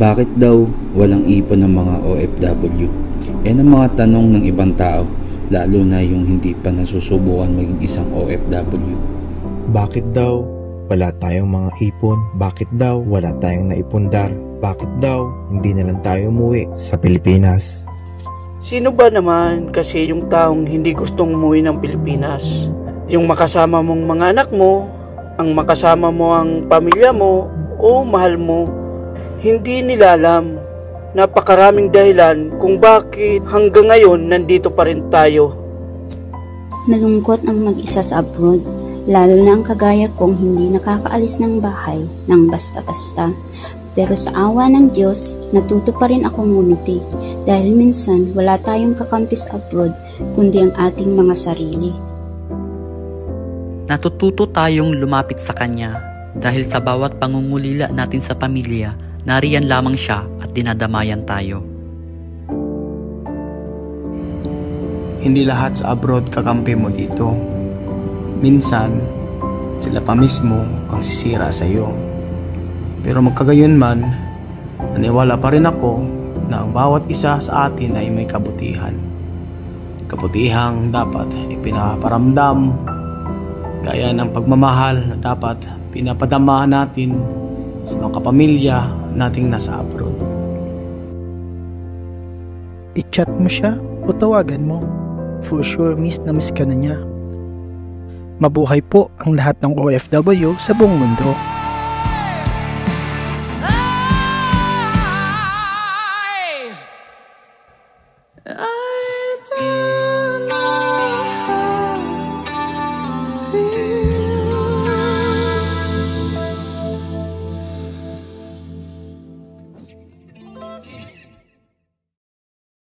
Bakit daw walang ipon ng mga OFW? Yan ang mga tanong ng ibang tao, lalo na yung hindi pa nasusubukan maging isang OFW. Bakit daw wala tayong mga ipon? Bakit daw wala tayong naipundar? Bakit daw hindi na lang tayo umuwi sa Pilipinas? Sino ba naman kasi yung taong hindi gustong umuwi ng Pilipinas? Yung makasama mong mga anak mo, ang makasama mo ang pamilya mo o mahal mo, hindi nila alam. Napakaraming dahilan kung bakit hanggang ngayon nandito pa rin tayo. Malungkot ang mag-isa sa abroad, lalo na ang kagaya kong hindi nakakaalis ng bahay ng basta-basta. Pero sa awa ng Diyos, natuto pa rin akong ngumiti dahil minsan wala tayong kakampi sa abroad kundi ang ating mga sarili. Natututo tayong lumapit sa Kanya dahil sa bawat pangungulila natin sa pamilya, nariyan lamang siya at dinadamayan tayo. Hindi lahat sa abroad kakampi mo dito. Minsan, sila pa mismo ang sisira sa iyo. Pero magkagayon man, naniwala pa rin ako na ang bawat isa sa atin ay may kabutihan. Kabutihang dapat ipinaparamdam, gaya ng pagmamahal na dapat pinapadama natin sa mga kapamilya nating nasa abroad. I-chat mo siya o tawagan mo. For sure, miss na miss ka na niya. Mabuhay po ang lahat ng OFW sa buong mundo.